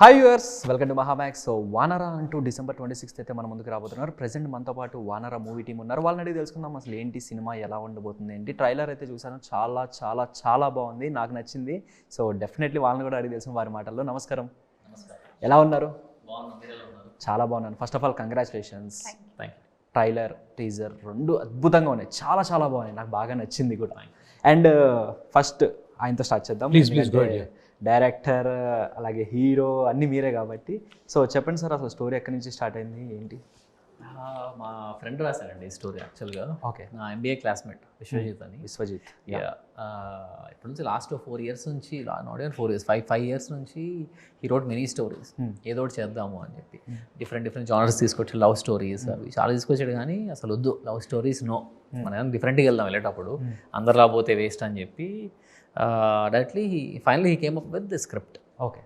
Hi viewers, welcome to Mahamax. So Vanara అంటూ December 26th అయితే మన ముందుకు రాబోతున్నారు. ప్రెసెంట్ మనతో పాటు వానరా మూవీ టీం ఉన్నారు. వాళ్ళని అడిగి తెలుసుకుందాం అసలు ఏంటి సినిమా, ఎలా ఉండబోతుంది ఏంటి. ట్రైలర్ అయితే చూసాను, చాలా చాలా చాలా బాగుంది, నాకు నచ్చింది. సో డెఫినెట్లీ వాళ్ళని కూడా అడిగి తెలుసుకుని వారి మాటల్లో. నమస్కారం, ఎలా ఉన్నారు? చాలా బాగున్నాను. First of all congratulations. Trailer, teaser రెండు అద్భుతంగా ఉన్నాయి, చాలా చాలా బాగున్నాయి, నాకు బాగా నచ్చింది కూడా. అండ్ ఫస్ట్ ఆయనతో స్టార్ట్ చేద్దాం. డైరెక్టర్ అలాగే హీరో అన్నీ మీరే కాబట్టి, సో చెప్పండి సార్, అసలు స్టోరీ ఎక్కడి నుంచి స్టార్ట్ అయింది ఏంటి? మా ఫ్రెండ్ రాశారండి ఈ స్టోరీ యాక్చువల్గా. ఓకే. నా ఎంబీఏ క్లాస్మేట్ విశ్వజిత్ అని. విశ్వజిత్. ఇప్పుడు నుంచి లాస్ట్ 4 years నుంచి, నాట్ ఈవెన్ 4 years, 5 years నుంచి హీ రోట్ మెనీ స్టోరీస్. ఏదో ఒకటి చేద్దాము అని చెప్పి డిఫరెంట్ జానర్స్ తీసుకొచ్చి, లవ్ స్టోరీస్ అవి చాలా తీసుకొచ్చాడు. కానీ అసలు వద్దు, లవ్ స్టోరీస్ నో, మనం డిఫరెంట్గా వెళ్దాం వెళ్ళేటప్పుడు, అందరు రాబోతే వేస్ట్ అని చెప్పి directly finally he came up with the script. Okay.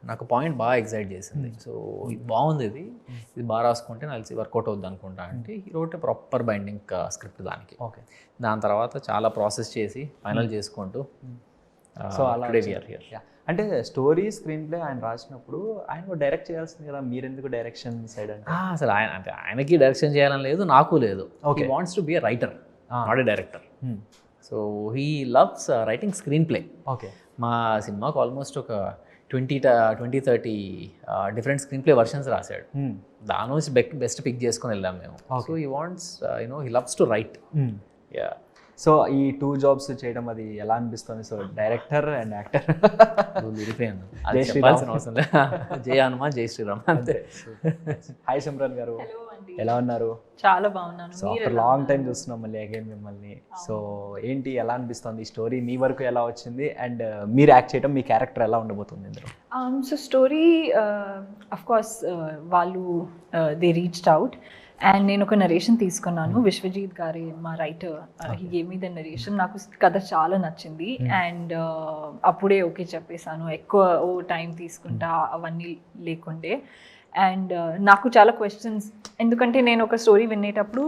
నాకు పాయింట్ బాగా ఎగ్జైట్ చేసింది. సో ఇది బాగుంది, ఇది బాగా రాసుకుంటే నాకు వర్కౌట్ అవుద్ది అనుకుంటా అంటే he wrote proper binding script దానికి. ఓకే. దాని తర్వాత చాలా ప్రాసెస్ చేసి ఫైనల్ చేసుకుంటూ సో అలా అంటే స్టోరీ స్క్రీన్ ప్లే ఆయన రాసినప్పుడు ఆయన డైరెక్ట్ చేయాల్సింది కదా, మీరెందుకు డైరెక్షన్ సైడ్ అంటే? అసలు అంటే ఆయనకి డైరెక్షన్ చేయాలని లేదు, నాకు లేదు. He wants to be a writer, not a director. So he loves writing screen play. Okay. మా సినిమాకు ఆల్మోస్ట్ ఒక 20-30 డిఫరెంట్ స్క్రీన్ ప్లే వర్షన్స్ రాశాడు. దాని నుంచి బెస్ట్ పిక్ చేసుకొని వెళ్ళాం మేము. So he wants he loves to right. Yeah. So ఈ 2 jobs చేయడం అది ఎలా అనిపిస్తుంది? So director and actor. అది చెప్పాల్సిన అవసరం లేదు. జై హనుమాన్, జై శ్రీరామ్ అంతే. హాయ్ సిమ్రన్ గారు, ఎలా ఉన్నారు? చాలా బాగున్నాను. సో ఆఫ్టర్ లాంగ్ టైం చూస్తున్నాం మళ్ళీ అగైన్ మిమ్మల్ని. సో ఏంటి, ఎలా అనిపిస్తుంది ఈ స్టోరీ, మీ వరకు ఎలా వచ్చింది, అండ్ మీరు యాక్ట్ చేయడం, మీ క్యారెక్టర్ ఎలా ఉండబోతుంది ఇందులో? సో స్టోరీ అఫ్ కోర్స్ వాళ్ళు దే రీచ్డ్ అవుట్ అండ్ నేను ఒక నరేషన్ తీసుకున్నాను. విశ్వజిత్ గారి మా writer, he gave me the narration. నాకు కథ చాలా నచ్చింది అండ్ అప్పుడే ఓకే చెప్పేశాను. ఎక్కువ టైం తీసుకుంటా అవన్నీ లేకుండే. అండ్ నాకు చాలా క్వశ్చన్స్, ఎందుకంటే నేను ఒక స్టోరీ వినేటప్పుడు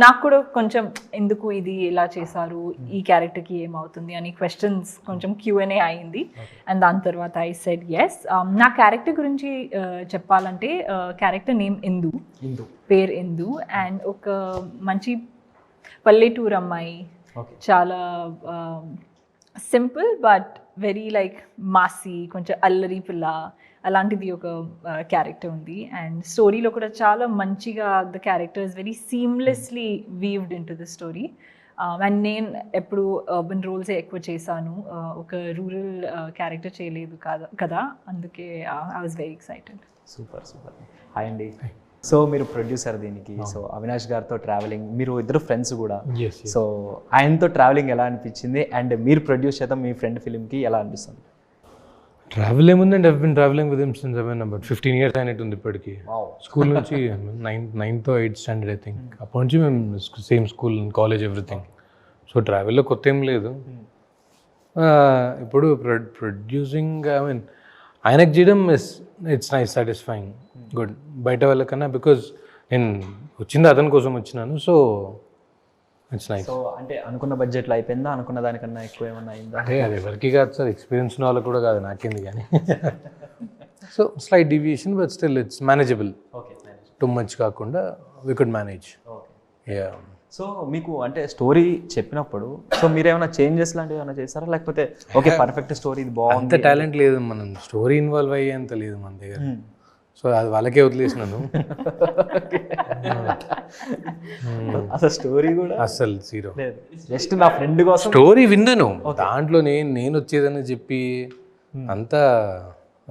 నాకు కూడా కొంచెం ఎందుకు ఇది ఎలా చేశారు, ఈ క్యారెక్టర్కి ఏమవుతుంది అని క్వశ్చన్స్ కొంచెం Q&A అయింది. అండ్ దాని తర్వాత ఐ సెడ్ ఎస్. నా క్యారెక్టర్ గురించి చెప్పాలంటే క్యారెక్టర్ నేమ్ ఇందు, పేరు ఇందు. అండ్ ఒక మంచి పల్లెటూరు అమ్మాయి, చాలా simple but very like Masih, కొంచెం అల్లరి పిల్ల, అలాంటిది ఒక క్యారెక్టర్ ఉంది. అండ్ స్టోరీలో కూడా చాలా మంచిగా the character is very seamlessly weaved in to the story. And నేను ఎప్పుడు అర్బన్ రోల్సే ఎక్కువ చేశాను, ఒక రూరల్ క్యారెక్టర్ చేయలేదు కదా, అందుకే I was very excited. Super super. Hi అండి. సో మీరు ప్రొడ్యూసర్ దీనికి. సో అవినాష్ గారితో ట్రావెలింగ్, మీరు ఇద్దరు ఫ్రెండ్స్ కూడా. సో ఆయనతో ట్రావెలింగ్ ఎలా అనిపించింది, అండ్ మీరు ప్రొడ్యూస్ చేద్దాం మీ ఫ్రెండ్ ఫిలింకి ఎలా అనిపిస్తుంది? ట్రావెల్ ఏముందండి, I been travelling with him since about 15 years అయినట్టుంది ఇప్పటికి. స్కూల్ నుంచి 9th or 8th standard I think, అప్పటి నుంచి మేము same school, college, everything. So ట్రావెల్లో కొత్త ఏం లేదు. ఇప్పుడు ప్రొడ్యూసింగ్ ఐ మీన్ ఆయనకు చేయడం ఇట్స్ నైస్, సాటిస్ఫైయింగ్, గుడ్. బయట వాళ్ళకన్నా, బికాజ్ నేను వచ్చింది అతని కోసం వచ్చినాను. So it's nice. సో అంటే అనుకున్న బడ్జెట్లో అయిపోయిందా, అనుకున్న దానికన్నా ఎక్కువ ఏమన్నా అయిందా? అంటే అది ఎవరికి కాదు సార్, ఎక్స్పీరియన్స్ ఉన్న వాళ్ళకి కూడా కాదు, నాకేంది కానీ. So slight deviation but still it's manageable. Okay. Too much కాకుండా we could manage. Okay. So మీకు అంటే స్టోరీ చెప్పినప్పుడు సో మీరేమైనా చేంజెస్ లాంటివి ఏమైనా చేస్తారా, లేకపోతే ఓకే పర్ఫెక్ట్ స్టోరీ ఇది బాగుంది? అంత టాలెంట్ లేదు, మనం స్టోరీ ఇన్వాల్వ్ అయ్యేంత లేదు మన దగ్గర. సో అది వాళ్ళకే వదిలేసినాను. అసలు స్టోరీ కూడా అసలు జీరో. జస్ట్ నా ఫ్రెండ్ కోసం స్టోరీ విన్నాను, దాంట్లో నేను వచ్చేదని చెప్పి అంతా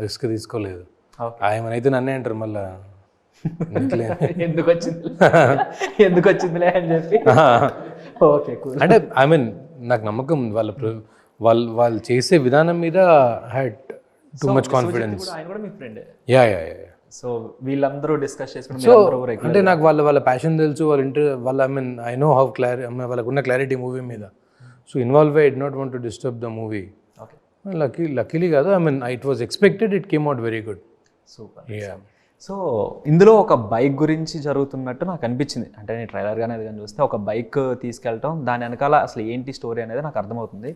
రిస్క్ తీసుకోలేదు. ఆయనైతే నన్నే అంటారు మళ్ళా ఎందుకు వచ్చిందిలే అని చెప్పి. ఓకే, అంటే ఐ మీన్ నాకు నమ్మకం, వాళ్ళు చేసే విధానం మీద had too much confidence. Yeah yeah yeah. So వీళ్ళందరూ డిస్కస్ చేసుకుంటే సో అంటే నాకు వాళ్ళ ప్యాషన్ తెలుసు, వాళ్ళ I mean I know how వాళ్ళకున్న క్లారిటీ మూవీ మీద. So involve I did not want to disturb the movie. Luckily కాదు, I mean it was expected, it came out very good. Super. Yeah. So ఇందులో ఒక bike గురించి జరుగుతున్నట్టు నాకు అనిపించింది. అంటే నేను ట్రైలర్ కానీ అది కానీ చూస్తే ఒక బైక్ తీసుకెళ్ళటం, దాని వెనకాల అసలు ఏంటి స్టోరీ అనేది నాకు అర్థమవుతుంది.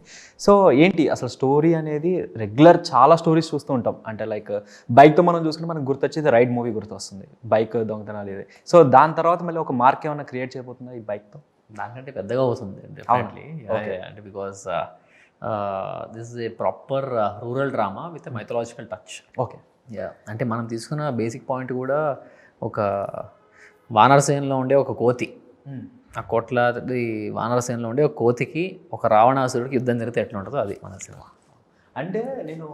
సో ఏంటి అసలు స్టోరీ అనేది? రెగ్యులర్ చాలా స్టోరీస్ చూస్తూ ఉంటాం. అంటే లైక్ బైక్తో మనం చూసుకుంటే మనకు గుర్తొచ్చేది రైడ్ మూవీ గుర్తొస్తుంది, బైక్ దొంగతనాలు ఇది. సో దాని తర్వాత మళ్ళీ ఒక మార్క్ ఏమైనా క్రియేట్ చేయబోతుందా ఈ బైక్తో? దానికంటే పెద్దగా అవుతుంది డెఫినెట్లీ. అంటే because this is a proper rural drama with mythological touch. Okay. అంటే మనం తీసుకున్న బేసిక్ పాయింట్ కూడా ఒక వానరసేనలో ఉండే ఒక కోతి, ఆ కోట్లాది వానరసేనలో ఉండే ఒక కోతికి ఒక రావణాసురుడికి యుద్ధం జరిగితే ఎట్లా ఉంటుందో అది మన సినిమా. అంటే నేను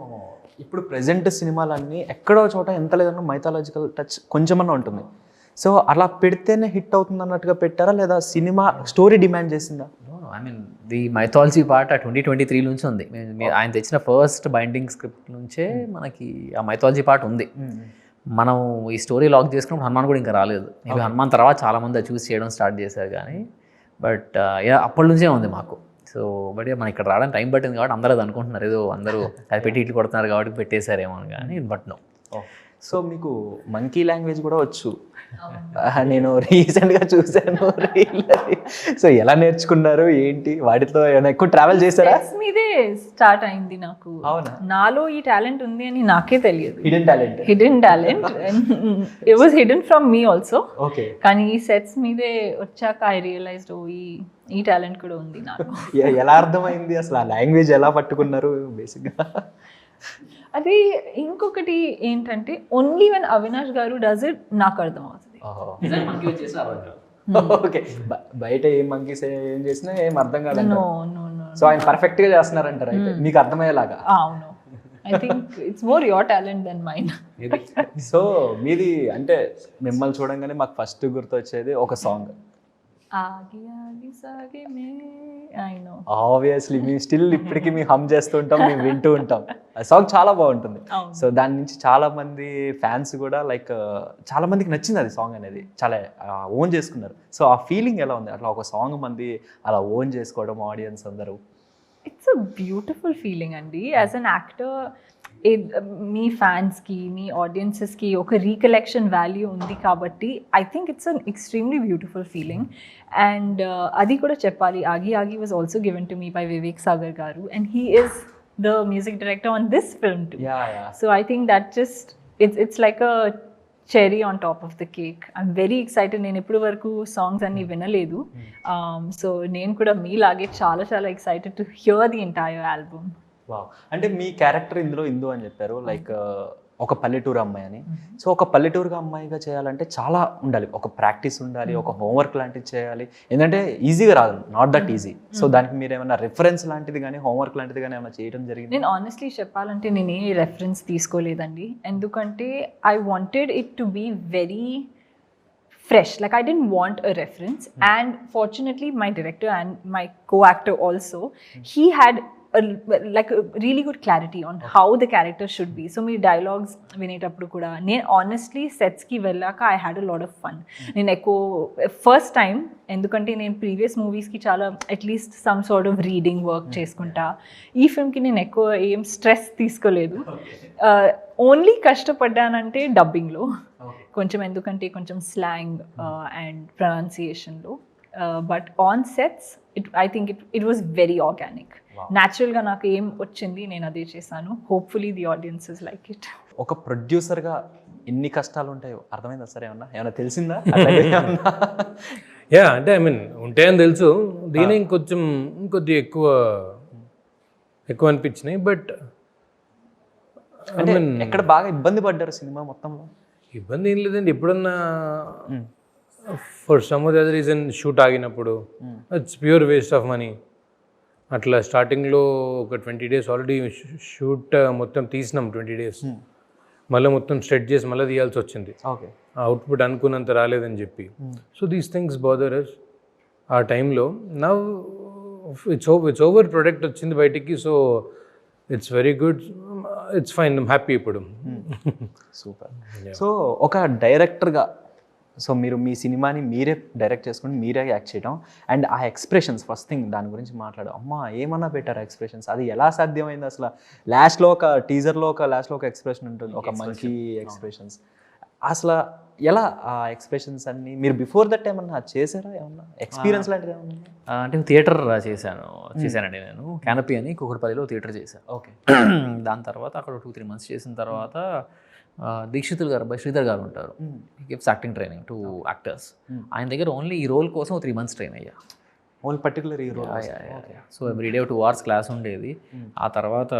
ఇప్పుడు ప్రజెంట్ సినిమాలన్నీ ఎక్కడో చోట ఎంత లేదన్నా మైథాలజికల్ టచ్ కొంచెమన్నా ఉంటుంది. సో అలా పెడితేనే హిట్ అవుతుంది అన్నట్టుగా పెట్టారా, లేదా సినిమా స్టోరీ డిమాండ్ చేసిందా? I mean the mythology part ఆ 2023 నుంచి ఉంది. ఆయన తెచ్చిన ఫస్ట్ బైండింగ్ స్క్రిప్ట్ నుంచే మనకి ఆ మైథాలజీ పార్ట్ ఉంది. మనం ఈ స్టోరీ లాక్ చేసుకున్నప్పుడు హనుమాన్ కూడా ఇంకా రాలేదు. మేబీ హనుమాన్ తర్వాత చాలామంది అది చూస్ చేయడం స్టార్ట్ చేశారు కానీ బట్ అప్పటి నుంచే ఉంది మాకు. సో బట్ మనం ఇక్కడ రావడానికి టైం పట్టింది కాబట్టి అందరూ అది అనుకుంటున్నారు, ఏదో అందరూ అది పెట్టి ఇట్లు కొడుతున్నారు కాబట్టి పెట్టేశారేమో అని. కానీ బట్ నో. సో మీకు మంకీ లాంగ్వేజ్ కూడా వచ్చు. నేను రీసెంట్గా చూశాను రీల్. సో ఎలా నేర్చుకున్నారు ఏంటి? వాటితో ఏమైనా ఎక్కువ ట్రావెల్ చేశారా? మీదే స్టార్ట్ అయింది నాకు. అవునా? నాలో ఈ టాలెంట్ ఉంది అని నాకే తెలియదు. Hidden talent. It was hidden from me also. Okay. కానీ ఈ సెట్స్ మీదే వచ్చాక ఐ రియలైజ్డ్ ఈ టాలెంట్ కూడా ఉంది నాకు. ఎలా అర్థమైంది అసలు? ఆ లాంగ్వేజ్ ఎలా పట్టుకున్నారు బేసిక్గా? అది ఇంకొకటి ఏంటంటే ఓన్లీ వెన్ అవినాష్ గారు డస్ ఇట్ నాకు అర్థం అవుతుంది. ఓకే. బయట ఏం మంకీస్ ఏం చేసినా ఏం అర్థం కాదు. No no no. సో ఆయన పర్ఫెక్ట్ గా చేస్తున్నారంటారు అయితే మీకు అర్థమయ్యేలాగా. అవును. I think it's more your talent then mine. So మీది అంటే మిమ్మల్ని చూడంగానే మాకు ఫస్ట్ గుర్తొచ్చేది ఒక సాంగ్, ఆగి ఆగి సాగే మే. I know. ఆబ్వియస్లీ మేము స్టిల్ ఇప్పటికీ మేము హమ్ చేస్తూ ఉంటాం, మేము వింటూ ఉంటాం. ఆ సాంగ్ చాలా బాగుంటుంది. సో దాని నుంచి చాలా మంది ఫ్యాన్స్ కూడా లైక్ చాలా మందికి నచ్చింది అది సాంగ్ అనేది, చాలా ఓన్ చేసుకున్నారు. సో ఆ ఫీలింగ్ ఎలా ఉంది అట్లా ఒక సాంగ్ మంది అలా ఓన్ చేసుకోవడం ఆడియన్స్ అందరూ? ఇట్స్ అ బ్యూటిఫుల్ ఫీలింగ్ అండి. యాజ్ అన్ యాక్టర్ మీ ఫ్యాన్స్కి మీ ఆడియన్సెస్కి ఒక రీకలెక్షన్ వాల్యూ ఉంది కాబట్టి I think it's an extremely beautiful feeling. And అది కూడా చెప్పాలి, ఆగి ఆగి was also given to me by Vivek Sagar garu and he is the music director on this film too. So I think that just it's like a cherry on top of the cake. I'm very excited. నేను ఎప్పటి వరకు songs అన్ని వినలేదు. So నేను కూడా మీలాగే చాలా చాలా excited to hear the entire album. Wow. అంటే మీ క్యారెక్టర్ ఇందులో ఇందు అని చెప్పారు, లైక్ ఒక పల్లెటూరు అమ్మాయి అని. సో ఒక పల్లెటూరుగా అమ్మాయిగా చేయాలంటే చాలా ఉండాలి, ఒక ప్రాక్టీస్ ఉండాలి, ఒక హోంవర్క్ లాంటిది చేయాలి. ఎందుకంటే ఈజీగా రాదు, నాట్ దట్ ఈజీ. సో దానికి మీరు ఏమైనా రెఫరెన్స్ లాంటిది కానీ హోంవర్క్ లాంటిది కానీ ఏమైనా చేయడం జరిగింది? నేను ఆనెస్ట్లీ చెప్పాలంటే నేను ఏ రెఫరెన్స్ తీసుకోలేదండి. ఎందుకంటే I wanted it to be very fresh. Like I didn't want a reference. And fortunately my director and my co-actor also, he had a really good clarity on how the character should be. So my dialogues vinetappudu kuda నేను honestly sets ki vellaka I had a lot of fun. నేను ఎక్కువ first time ఎందుకంటే నేను previous మూవీస్కి చాలా at least some sort of reading work చేసుకుంటా. ఈ ఫిల్మ్కి నేను ఎక్కువ ఏం స్ట్రెస్ తీసుకోలేదు. ఓన్లీ కష్టపడ్డానంటే డబ్బింగ్లో కొంచెం, ఎందుకంటే కొంచెం స్లాంగ్ అండ్ ప్రొనౌన్సియేషన్లో. But on sets I think it was very organic. న్యాచురల్గా నాకు ఏం వచ్చింది నేను అదే చేశాను. Hopefully the audiences like it. ఒక ప్రొడ్యూసర్గా ఎన్ని కష్టాలు ఉంటాయో అర్థమైందా సార్? ఏమన్నా తెలిసిందా? యా, అంటే ఐ మీన్ ఉంటాయని తెలుసు. దీని ఇంకొద్ది ఎక్కువ అనిపించినాయి. బట్ అంటే ఎక్కడ బాగా ఇబ్బంది పడ్డారు సినిమా మొత్తంలో? ఇబ్బంది ఏం లేదండి. ఎప్పుడన్నా for some other reason shoot ఆగినప్పుడు it's pure waste of money. అట్లా స్టార్టింగ్లో ఒక 20 days ఆల్రెడీ షూట్ మొత్తం తీసినాం. 20 days మళ్ళీ మొత్తం స్ట్రెచ్ చేసి మళ్ళీ తీయాల్సి వచ్చింది. ఓకే. అవుట్పుట్ అనుకున్నంత రాలేదని చెప్పి. సో దీస్ థింగ్స్ బాదర్ అస్ ఆ టైంలో. నౌ ఇట్స్ ఓవర్, ప్రొడక్ట్ వచ్చింది బయటికి. So it's very good, it's fine, happy ఇప్పుడు. సూపర్. సో ఒక డైరెక్టర్గా సో మీరు మీ సినిమాని మీరే డైరెక్ట్ చేసుకుని మీరే యాక్ట్ చేయడం అండ్ ఆ ఎక్స్ప్రెషన్స్ ఫస్ట్ థింగ్ దాని గురించి మాట్లాడు. అమ్మా ఏమన్నా పెట్టారు ఎక్స్ప్రెషన్స్, అది ఎలా సాధ్యమైంది అసలు? లాస్ట్లో ఒక టీజర్లో లాస్ట్లో ఒక ఎక్స్ప్రెషన్ ఉంటుంది, ఒక మంకీ ఎక్స్ప్రెషన్స్. అసలు ఎలా ఆ ఎక్స్ప్రెషన్స్ అన్ని మీరు బిఫోర్ దట్ ఏమన్నా చేశారా, ఏమన్నా ఎక్స్పీరియన్స్ లాంటిది ఏమన్నా? అంటే థియేటర్ చేశానండి నేను. క్యానపీ అని కూకట్పల్లిలో థియేటర్ చేశాను. ఓకే. దాని తర్వాత అక్కడ 2-3 months చేసిన తర్వాత దీక్షితులు గారు, శ్రీధర్ గారు ఉంటారు, he gives acting training to actors. ఆయన దగ్గర ఓన్లీ ఈ రోల్ కోసం 3 months ట్రైన్ అయ్యా. Only particular hero? So everyday 2 hours class ఉండేది. ఆ తర్వాత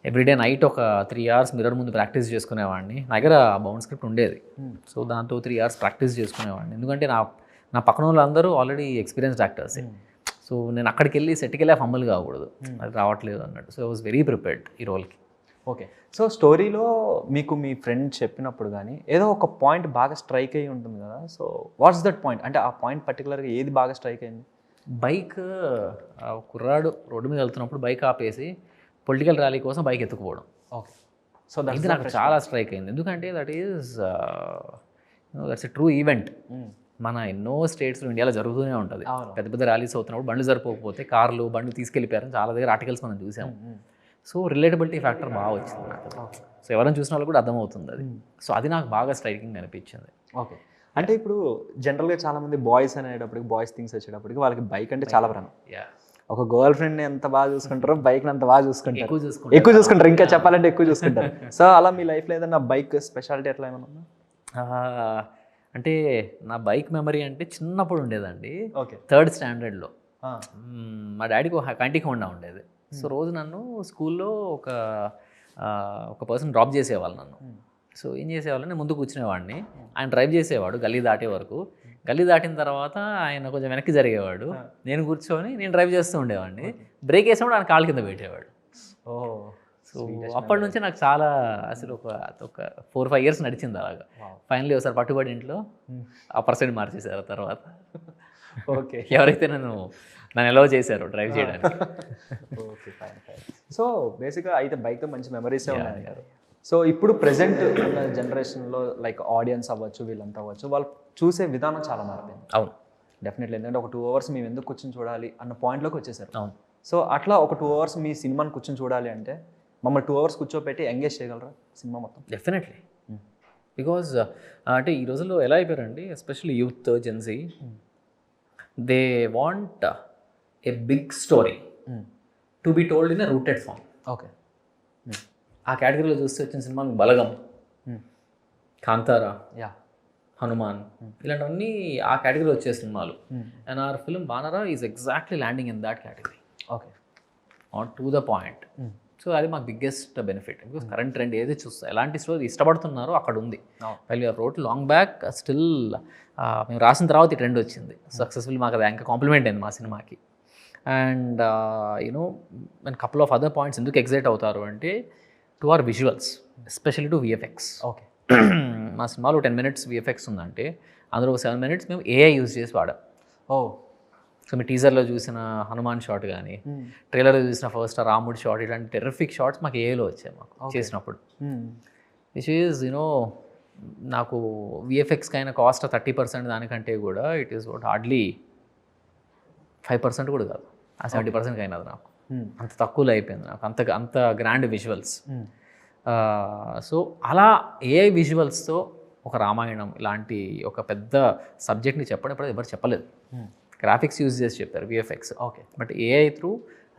ఎవ్రీడే నైట్ ఒక 3 hours మిర్రర్ ముందు ప్రాక్టీస్ చేసుకునేవాడిని. నా దగ్గర బౌండ్ స్క్రిప్ట్ ఉండేది. సో దాంతో 3 hours ప్రాక్టీస్ చేసుకునేవాడిని. ఎందుకంటే నా పక్కన వాళ్ళందరూ ఆల్రెడీ ఎక్స్పీరియన్స్డ్ యాక్టర్సే. సో నేను అక్కడికి వెళ్ళి సెట్కి వెళ్ళి ఫంబుల్ కాకూడదు, అది రావట్లేదు అన్నట్టు. So I was very prepared ఈ రోల్కి. ఓకే. సో స్టోరీలో మీకు మీ ఫ్రెండ్ చెప్పినప్పుడు కానీ ఏదో ఒక పాయింట్ బాగా స్ట్రైక్ అయ్యి ఉంటుంది కదా, సో వాట్స్ దట్ పాయింట్? అంటే ఆ పాయింట్ పర్టికులర్గా ఏది బాగా స్ట్రైక్ అయింది? బైక్ కుర్రాడు రోడ్డు మీద వెళ్తున్నప్పుడు బైక్ ఆపేసి పొలిటికల్ ర్యాలీ కోసం బైక్ ఎత్తుకుపోవడం. ఓకే. సో ఇది నాకు చాలా స్ట్రైక్ అయింది. ఎందుకంటే దట్స్ ఎ ట్రూ ఈవెంట్. మన ఎన్నో స్టేట్స్లో ఇండియాలో జరుగుతూనే ఉంటుంది. పెద్ద పెద్ద ర్యాలీస్ అవుతున్నప్పుడు బండ్లు సరిపోకపోతే కార్లు బండ్లు తీసుకెళ్ళిపోయారని చాలా దగ్గర ఆర్టికల్స్ మనం చూసాం. సో రిలేటబిలిటీ ఫ్యాక్టర్ బాగా వచ్చింది నాకు. సో ఎవరైనా చూసిన వాళ్ళు కూడా అర్థమవుతుంది అది. సో అది నాకు బాగా స్ట్రైకింగ్ అనిపించింది. ఓకే. అంటే ఇప్పుడు జనరల్గా చాలామంది బాయ్స్ అనేటప్పటికి, బాయ్స్ థింగ్స్ వచ్చేటప్పటికి వాళ్ళకి బైక్ అంటే చాలా ప్రాణం. ఒక గర్ల్ ఫ్రెండ్ని ఎంత బాగా చూసుకుంటారో బైక్ని అంత బాగా చూసుకుంటారు, ఎక్కువ చూసుకుంటారు, ఇంకా చెప్పాలంటే ఎక్కువ చూసుకుంటారు. సో అలా మీ లైఫ్లో ఏదన్నా బైక్ స్పెషాలిటీ ఎట్లా ఏమన్నా ఉందా? అంటే నా బైక్ మెమరీ అంటే చిన్నప్పుడు ఉండేదండి. ఓకే. 3rd standardలో మా డాడీకి ఒక కంటికి హోండా ఉండేది. సో రోజు నన్ను స్కూల్లో ఒక పర్సన్ డ్రాప్ చేసేవాళ్ళు నన్ను. సో ఏం చేసేవాళ్ళు, నేను ముందు కూర్చునేవాడిని, ఆయన డ్రైవ్ చేసేవాడు గల్లీ దాటే వరకు. గల్లీ దాటిన తర్వాత ఆయన కొంచెం వెనక్కి జరిగేవాడు, నేను కూర్చొని నేను డ్రైవ్ చేస్తూ ఉండేవాడిని. బ్రేక్ వేసినప్పుడు ఆయన కాలు కింద పెట్టేవాడు. సో అప్పటి నుంచి నాకు చాలా అసలు ఒక 4-5 years నడిచింది అలాగా. ఫైనల్లీ ఒకసారి పట్టుబడి ఇంట్లో ఆ పర్సెంట్ మార్చేశారు తర్వాత. ఓకే. ఎవరైతే నన్ను ఎలవ్ చేశారు డ్రైవ్ చేయడానికి. Okay, fine. సో బేసిక్గా అయితే బైక్తో మంచి మెమరీసే ఉన్నాయి. సో ఇప్పుడు ప్రెజెంట్ ఉన్న జనరేషన్లో లైక్ ఆడియన్స్ అవ్వచ్చు, వీళ్ళంతా అవ్వచ్చు, వాళ్ళు చూసే విధానం చాలా మారిపోయింది. అవును, డెఫినెట్లీ. ఎందుకంటే ఒక 2 hours మేము ఎందుకు కూర్చొని చూడాలి అన్న పాయింట్లోకి వచ్చేసారు. అవును. సో అట్లా ఒక 2 hours మీ సినిమాని కూర్చొని చూడాలి అంటే మమ్మల్ని 2 hours కూర్చోపెట్టి ఎంగేజ్ చేయగలరా సినిమా మొత్తం? డెఫినెట్లీ. బికాజ్ అంటే ఈ రోజుల్లో ఎలా అయిపోయారండి, especially youth, Gen Z, they want a big story to be told in a rooted form. Okay. ఆ కేటగిరీలో చూస్తే వచ్చిన సినిమాలు బలగం, కాంతారా, హనుమాన్, ఇలాంటివన్నీ ఆ కేటగిరీలో వచ్చే సినిమాలు. And our film Vanara is exactly landing in that category. Okay. On to the point. So అది మాకు biggest benefit. Because current trend ఏది చూస్తా, ఎలాంటి స్టోరీ ఇష్టపడుతున్నారో అక్కడ ఉంది. While you're wrote long back, still మేము రాసిన తర్వాత ఈ ట్రెండ్ వచ్చింది సక్సెస్ఫుల్. మాకు అది ఇంకా కాంప్లిమెంట్ అయింది మా సినిమాకి. And you know and couple of other points ఎందుకు ఎగ్జైట్ అవుతారు అంటే to our visuals, especially to VFX. Okay. మా సినిమాలో 10 minutes విఎఫ్ఎక్స్ ఉందంటే అందులో 7 minutes మేము ఏఐ యూజ్ చేసి వాడాం. సో మీ టీజర్లో చూసిన హనుమాన్ షాట్ కానీ, ట్రైలర్లో చూసిన ఫస్ట్ రాముడి షాట్, ఇలాంటి టెర్రిఫిక్ షాట్స్ మాకు ఏఐలో వచ్చాయి మాకు చేసినప్పుడు. విచ్ ఈజ్ యూనో నాకు విఎఫ్ఎక్స్కి అయిన కాస్ట్ 30% దానికంటే కూడా ఇట్ ఈస్ వాట్ హార్డ్లీ 5% కూడా కాదు, ఆ 70% అయినది నాకు. అంత తక్కువలో అయిపోయింది నాకు, అంత గ్రాండ్ విజువల్స్. సో అలా ఏఐ విజువల్స్తో ఒక రామాయణం ఇలాంటి ఒక పెద్ద సబ్జెక్ట్ని చెప్పడం ఇప్పుడు ఎవరు చెప్పలేదు. గ్రాఫిక్స్ యూజ్ చేసి చెప్పారు VFX. Okay. But AI through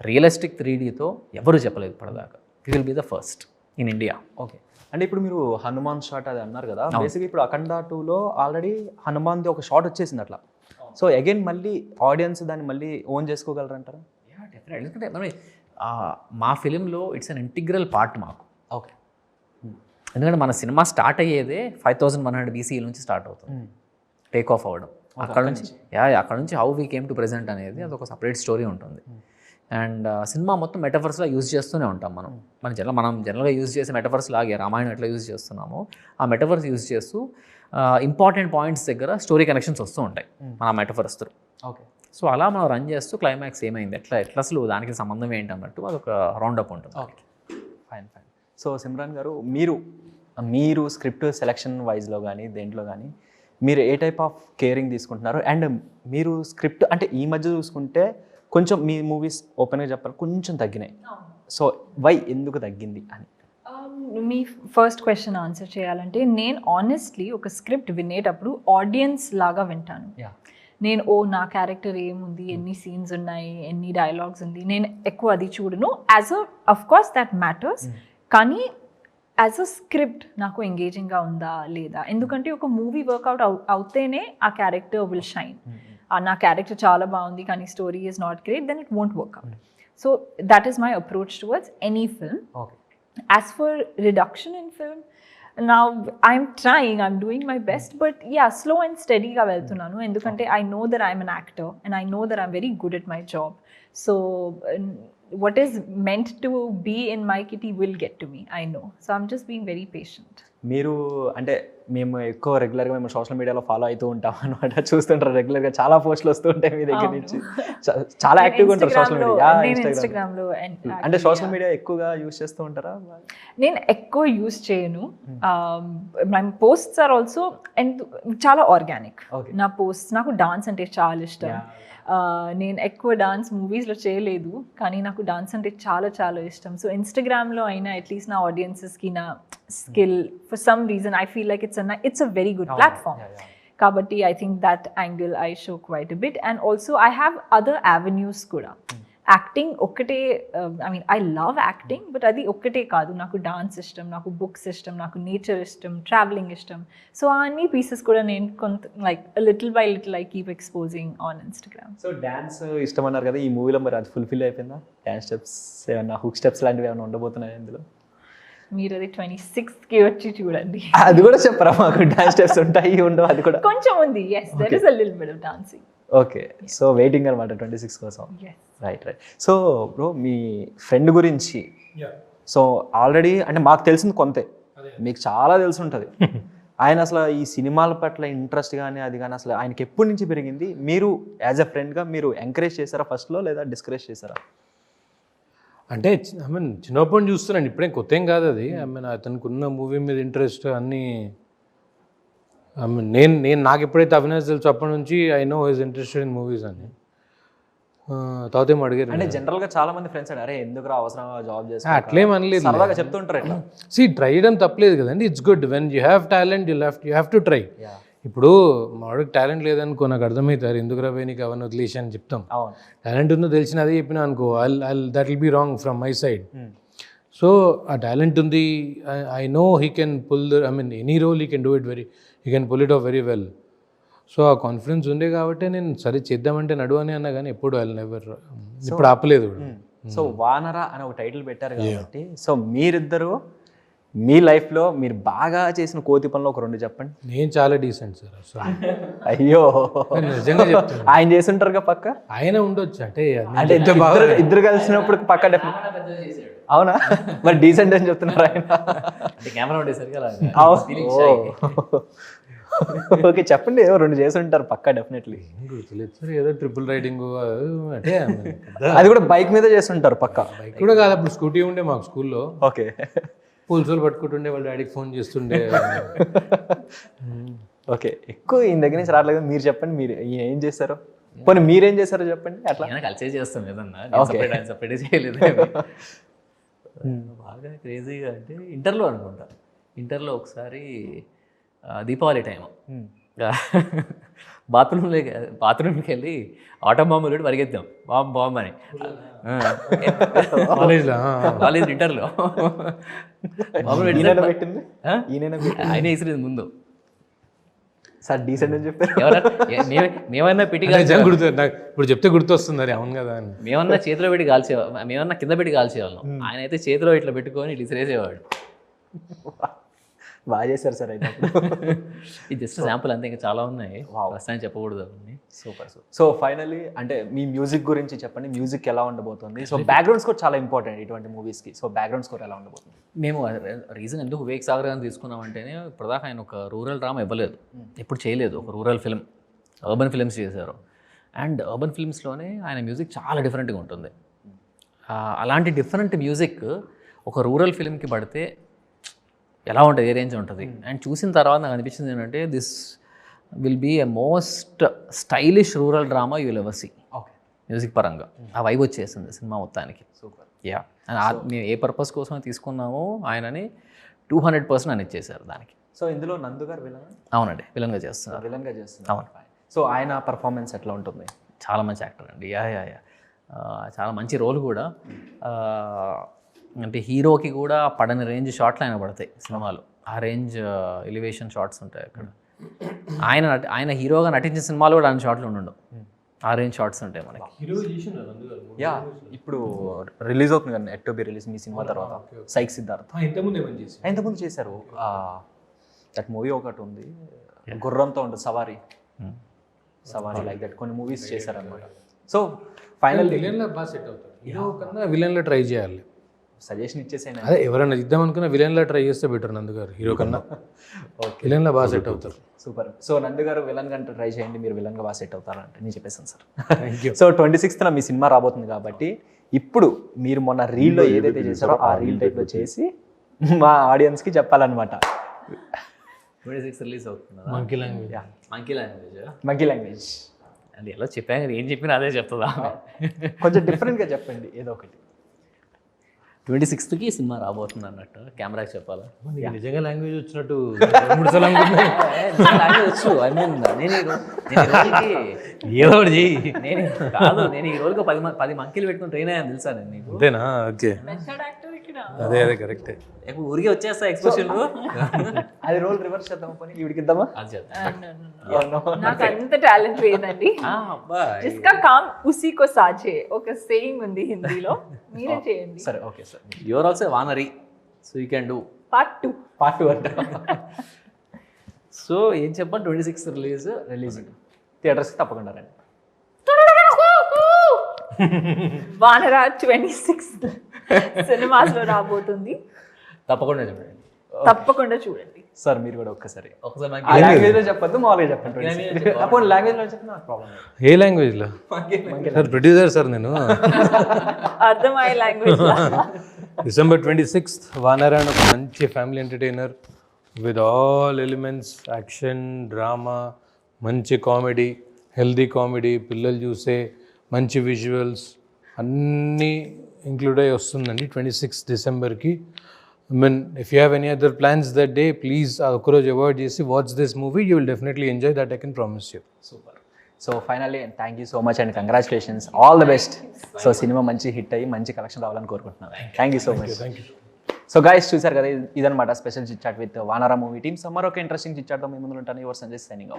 realistic 3Dతో ఎవరు చెప్పలేదు ఇప్పటిదాకా. We will be the first in India. Okay. అంటే ఇప్పుడు మీరు హనుమాన్ షాట్ అది అన్నారు కదా, బేసిక్గా ఇప్పుడు అఖండ 2లో ఆల్రెడీ హనుమాన్ది ఒక షాట్ వచ్చేసింది అట్లా. సో అగైన్ మళ్ళీ ఆడియన్స్ దాన్ని మళ్ళీ ఓన్ చేసుకోగలరంటారా? డెఫినెట్. ఎందుకంటే మరి మా ఫిలింలో ఇట్స్ అన్ ఇంటిగ్రల్ పార్ట్ మాకు. ఓకే. ఎందుకంటే మన సినిమా స్టార్ట్ అయ్యేదే 5100 BCE నుంచి స్టార్ట్ అవుతుంది టేక్ ఆఫ్ అవ్వడం. అక్కడ నుంచి how we came to present అనేది అదొక సపరేట్ స్టోరీ ఉంటుంది. అండ్ సినిమా మొత్తం మెటఫర్స్లా యూజ్ చేస్తూనే ఉంటాం మనం జనరల్గా యూజ్ చేసే మెటఫర్స్ లాగే రామాయణం ఎట్లా యూజ్ చేస్తున్నామో ఆ మెటఫర్స్ యూజ్ చేస్తూ ఇంపార్టెంట్ పాయింట్స్ దగ్గర స్టోరీ కనెక్షన్స్ వస్తూ ఉంటాయి మన మెటఫర్స్ త్రూ. ఓకే. సో అలా మనం రన్ చేస్తూ క్లైమాక్స్ ఏమైంది, ఎట్లా అసలు దానికి సంబంధం ఏంటి అన్నట్టు అదొక రౌండప్ ఉంటుంది. Okay, fine. సో సిమ్రాన్ గారు, మీరు స్క్రిప్ట్ సెలెక్షన్ వైజ్లో కానీ దేంట్లో కానీ మీరు ఏ టైప్ ఆఫ్ కేరింగ్ తీసుకుంటున్నారు? అండ్ మీరు స్క్రిప్ట్ అంటే ఈ మధ్య చూసుకుంటే కొంచెం మీ మూవీస్ ఓపెన్గా చెప్పాలి కొంచెం తగ్గినాయి. సో ఎందుకు తగ్గింది అని? మీ ఫస్ట్ క్వశ్చన్ ఆన్సర్ చేయాలంటే నేను ఆనెస్ట్లీ ఒక స్క్రిప్ట్ వినేటప్పుడు ఆడియన్స్ లాగా వింటాను. నేను నా క్యారెక్టర్ ఏముంది, ఎన్ని సీన్స్ ఉన్నాయి, ఎన్ని డైలాగ్స్ ఉంది, నేను ఎక్కువ అది చూడను. As of course that matters, కానీ యాజ్ అ స్క్రిప్ట్ నాకు ఎంగేజింగ్గా ఉందా లేదా, ఎందుకంటే ఒక మూవీ వర్కౌట్ అవుతేనే ఆ క్యారెక్టర్ విల్ షైన్. నా క్యారెక్టర్ చాలా బాగుంది కానీ story is not great, then it won't work out. So that is my approach towards any film. As for reduction in film, now I'm trying, I'm doing my best, but yeah, slow and steady ga veltunanu, endukante I know that I'm an actor and I know that I'm very good at my job. So what is meant to be in my kitty will get to me, I know. So I'm just being very patient. మీరు అంటే మేము ఎక్కువ రెగ్యులర్గా మేము social మీడియాలో follow అవుతూ ఉంటాం అనమాట, చూస్తుంటారు రెగ్యులర్గా చాలా పోస్టులు వస్తూ ఉంటాయి మీ దగ్గర నుంచి, చాలా యాక్టివ్గా ఉంటారు సోషల్ మీడియా. ఇన్స్టాగ్రామ్లో అంటే సోషల్ మీడియా ఎక్కువగా యూస్ చేస్తూ ఉంటారా? నేను ఎక్కువ యూస్ చేయను. My posts are also and చాలా ఆర్గానిక్. నా పోస్ట్, నాకు డాన్స్ అంటే చాలా ఇష్టం. నేను ఎక్కువ డాన్స్ మూవీస్లో చేయలేదు కానీ నాకు డాన్స్ అంటే చాలా చాలా ఇష్టం. సో ఇన్స్టాగ్రామ్లో అయినా అట్లీస్ట్ నా ఆడియన్సెస్కి నా skill for some reason I feel like it's a very good platform. కాబట్టి I think that angle I show quite a bit. And also I have other avenues కూడా. యాక్టింగ్ ఒక్కటే, I mean I love acting, but అది ఒక్కటే కాదు. నాకు dance ఇష్టం, నాకు books ఇష్టం, నాకు నేచర్ ఇష్టం, ట్రావెలింగ్ ఇష్టం. సో అన్ని పీసెస్ కూడా నేను కొంత like little by little I keep exposing on Instagram. So dance ఇష్టం అన్నారు కదా, ఈ మూవీలో మరి అది ఫుల్ఫిల్ అయిపోయిందా? డాన్స్ స్టెప్స్ ఏమన్నా, హుక్ స్టెప్స్ లాంటివి ఏమైనా ఉండబోతున్నాయి ఇందులో? మీరు అది 26కి వచ్చి చూడండి. అది కూడా చెప్పరా మాకు, డాన్స్ స్టెప్స్ ఉంటాయి ఉండవు? అది కూడా కొంచెం ఉంది. Yes, there is a little bit of dancing. Okay, so waiting అనమాట 26 కోసం. రైట్. సో బ్రో, మీ ఫ్రెండ్ గురించి, సో ఆల్రెడీ అంటే మాకు తెలిసింది కొంతే, మీకు చాలా తెలిసి ఉంటుంది. ఆయన అసలు ఈ సినిమాల పట్ల ఇంట్రెస్ట్ కానీ అది కానీ అసలు ఆయనకి ఎప్పటి నుంచి పెరిగింది? మీరు యాజ్ ఎ ఫ్రెండ్గా మీరు ఎంకరేజ్ చేశారా ఫస్ట్లో, లేదా డిస్కరేజ్ చేశారా? అంటే ఐ మీన్ చిన్నప్పటి నుంచి చూస్తున్నాను, ఇప్పుడేం కొత్త ఏం కాదు అది. ఐ మీన్ అతనికి ఉన్న మూవీ మీద ఇంట్రెస్ట్ అన్నీ, ఐ మీన్ నేను నాకు ఎప్పుడైతే అవినాష్ తెలుసు అప్పటి నుంచి I know is interested in movies అని. తర్వాత ఏమో అడిగారు అంటే జనరల్గా చాలా మంది ఫ్రెండ్స్ అరే ఎందుకు అవసరం జాబ్ చేసి అట్లేం అనలేదు, సరదాగా చెప్తుంటారు ఇట్లా. ట్రై చేయడం తప్పలేదు కదండి. It's good when you have talent you have to try. ఇప్పుడు మావాడికి టాలెంట్ లేదనుకో, నాకు అర్థమవుతారు ఎందుకు రవే నీకు అవన్నీ వదిలేసి అని చెప్తాం. టాలెంట్ ఉందో తెలిసిన అదే చెప్పినా అనుకో, that will be wrong from my side. So ఆ టాలెంట్ ఉంది, I know he can pull I mean any role he can do it he can pull it off very well. So ఆ confidence ఉండే కాబట్టి నేను సరే చేద్దామంటే నడువు అని అన్నా, కానీ ఎప్పుడు ఐ నెవర్, ఇప్పుడు ఆపలేదు. సో వానర అని ఒక టైటిల్ పెట్టారు కాబట్టి, సో మీరిద్దరు మీ లైఫ్లో మీరు బాగా చేసిన కోతి పనులు ఒక 2 చెప్పండి. నేను చాలా డీసెంట్ సార్ అసలు. అయ్యో, నిజంగా చెప్తాను. ఆయన చేస్తుంటారు పక్క, ఆయన ఉండొచ్చు అంటే ఇద్దరు కలిసినప్పుడు పక్క అవునా? మరి డీసెంట్ అని చెప్తున్నారు ఆయన. ఓకే, చెప్పండి, 2 చేసి ఉంటారు పక్కా డెఫినెట్లీ. గుర్తులేదు సార్, ఏదో ట్రిపుల్ రైడింగ్ అంటే అది కూడా బైక్ మీద చేస్తుంటారు పక్కా. బైక్ కూడా కాదు, అప్పుడు స్కూటీ ఉండే మాకు స్కూల్లో. ఓకే, పోలీసులు పట్టుకుంటుండే, వాళ్ళ డాడీకి ఫోన్ చేస్తుండే. ఓకే, ఎక్కువ ఈయన దగ్గర నుంచి రావట్లేదు, మీరు చెప్పండి, మీరు ఈయన ఏం చేశారో, పోనీ మీరేం చేశారో చెప్పండి. అట్లా కలిసే చేస్తాం ఏదన్నా, సపరేట్ చేయలేదు. బాగా క్రేజీగా అంటే ఇంటర్లో అనుకుంటా, ఇంటర్లో ఒకసారి దీపావళి టైం బాత్రూమ్కి వెళ్ళి ఆటో బాంబులు పరిగెత్తాం, బాంబు అని కాలేజ్ ఇంటర్లో. ఆయన వేసిరేది ముందు సార్ డీసెంట్ అని చెప్పారు. మేమన్నా పెట్టి ఇప్పుడు చెప్తే గుర్తొస్తుంది, అవును కదా అని. మేమన్నా చేతిలో పెట్టి కాల్చేవాళ్ళం, మేమన్నా కింద పెట్టి కాల్చేవాళ్ళం, ఆయన అయితే చేతిలో ఇట్లా పెట్టుకొని ఇట్లా ఇసిరేసేవాడు. బాగా చేశారు సార్ అయితే. ఇది జస్ట్ శాంపుల్ అంతే, ఇంకా చాలా ఉన్నాయి, ప్రస్తుతానికి చెప్పకూడదు అవన్నీ. సూపర్. సో ఫైనల్లీ అంటే మీ మ్యూజిక్ గురించి చెప్పండి, మ్యూజిక్ ఎలా ఉండబోతుంది? సో బ్యాక్గ్రౌండ్ స్కోర్ చాలా ఇంపార్టెంట్ ఇటువంటి మూవీస్కి. సో బ్యాక్గ్రౌండ్ స్కోర్ ఎలా ఉండబోతుంది? మేము రీజన్ ఎందుకు వివేక్ సాగర్ గారిని తీసుకున్నామంటేనే, ఇప్పటిదాకా ఆయన ఒక రూరల్ డ్రామా ఇవ్వలేదు, ఎప్పుడు చేయలేదు. ఒక రూరల్ ఫిల్మ్, అర్బన్ ఫిల్మ్స్ చేశారు. అండ్ అర్బన్ ఫిల్మ్స్లోనే ఆయన మ్యూజిక్ చాలా డిఫరెంట్గా ఉంటుంది. అలాంటి డిఫరెంట్ మ్యూజిక్ ఒక రూరల్ ఫిల్మ్కి పడితే ఎలా ఉంటుంది, ఏ రేంజ్ ఉంటుంది. అండ్ చూసిన తర్వాత నాకు అనిపించింది ఏంటంటే, this will be a most stylish rural drama you will ever see. Music పరంగా ఆ వైబ్ వచ్చేసింది సినిమా మొత్తానికి. సూపర్. యా, మేము ఏ పర్పస్ కోసం తీసుకున్నామో ఆయనని 200% అని ఇచ్చేసారు దానికి. సో ఇందులో నందు గారు విలన్ అవునండి, విలన్గా చేస్తున్నారు. విలన్గా చేస్తున్నారు. సో ఆయన పర్ఫార్మెన్స్ ఎట్లా ఉంటుంది? చాలా మంచి యాక్టర్ అండి. యా చాలా మంచి రోల్ కూడా. అంటే హీరోకి కూడా పడని రేంజ్ షాట్లు ఆయన పడతాయి సినిమాలో. ఆ రేంజ్ ఎలివేషన్ షాట్స్ ఉంటాయి అక్కడ. ఆయన హీరోగా నటించిన సినిమాలు కూడా ఆయన షాట్లు ఉండవు. ఆ రేంజ్ షాట్స్ ఉంటాయి మనకి. యా ఇప్పుడు రిలీజ్ అవుతుంది కదా, at to be release me cinema తర్వాత సైక్ సిద్ధార్థ్ ఇంతకుముందు చేశారు. దట్ మూవీ ఒకటి ఉంది, గుర్రంతో ఉంటుంది, సవారీ లైక్ దట్ కొన్ని మూవీస్ చేశారనమాట. సో ఫైనల్ విలన్లో బాగా సెట్ అవుతారు. హీరో కన్నా విలన్లో ట్రై చేయాలి. సజెషన్ ఇచ్చేసాను. అదే ఎవరైనా ఇద్దాం అనుకున్నా విలన్లో ట్రై చేస్తే బెటర్ నందు గారు హీరో కన్నా. విలన్లో బాగా సెట్ అవుతారు. సూపర్. సో నందు గారు విలన్ కంటే ట్రై చేయండి, మీరు విలన్గా బాగా సెట్ అవుతారంటే నేను చెప్పేసాను సార్. సో 26th మీ సినిమా రాబోతుంది కాబట్టి ఇప్పుడు మీరు మొన్న రీల్లో ఏదైతే చేశారో ఆ రీల్ టైప్లో చేసి మా ఆడియన్స్కి చెప్పాలన్నమాట. 26 రిలీజ్ అవుతుంది. మంకీ లాంగ్వేజ్ అది ఎలా చెప్పాను కదా, ఏం చెప్పినా అదే చెప్తుందా? కొంచెం డిఫరెంట్గా చెప్పండి ఏదో ఒకటి. 26కి సినిమా రాబోతుంది అన్నట్టు కెమెరాకి చెప్పాలా? నిజంగా లాంగ్వేజ్ వచ్చినట్టు లాంగ్వేజ్ వచ్చు. ఐ మీన్ నేను ఏదో ఒకటి చెయ్యి. నేను ఈ రోజుకి 10 మంకీలు పెట్టుకుని ట్రైన్ అయ్యాను తెలుసా నేను నీకు? అంతేనా? ఓకే, అదే కరెక్టే. ఊరికే వచ్చేస్తా ఎక్స్ప్రెషన్. అది రోల్ రివర్స్ చేద్దాం, పని ఈవిడికి ఇద్దామా? అది చేద్దాం. నాకు అంత టాలెంట్ లేదండి. జిస్కా కామ్ ఉసి కో సాచే ఒక సేయింగ్ ఉంది హిందీలో, మీరే చేయండి. సరే, ఓకే సార్. యువర్ ఆల్సో వానరీ, so you can do part 2 అంటే సో ఏం చెప్పండి. 26 రిలీజ్ థియేటర్స్కి తప్పకుండా రండి. వానరా 26th సినిమాస్లో రాబోతుంది. తప్పకుండా చెప్పండి. తప్పకుండా చూడండి సార్. మీరు కూడా ఒక్కసారి ఒకసారి లాంగ్వేజ్లో చెప్పొద్దు, మామూలుగా చెప్పండి. అప్పుడు లాంగ్వేజ్లో చెప్పిన నాకు ప్రాబ్లం లేదు. ఏ లాంగ్వేజ్లో సార్? ప్రొడ్యూసర్ సార్ నేను. అర్థమయ్యే లాంగ్వేజ్. December 26th వానరా అని ఒక మంచి family entertainer with all elements, action, drama, మంచి కామెడీ, హెల్దీ కామెడీ, పిల్లలు చూసే మంచి విజువల్స్ అన్నీ ఇంక్లూడ్ అయ్యి వస్తుందండి 26th Decemberకి. I mean, if you have any other plans that day, please ఒకరోజు అవాయిడ్ చేసి watch this movie. You will definitely enjoy that, I can promise you. Super. So finally thank you so much and congratulations, all the best. So సినిమా మంచి hit అయ్యి మంచి collection రావాలని కోరుకుంటున్నాను. Thank you so much. So guys చూసారు కదా, ఇదనమాట special chit chat with Vanara movie team. So మరొక ఇంట్రెస్టింగ్ చిట్ చాట్తో మీ ముందు ఉంటాను. Your Sanjay signing of.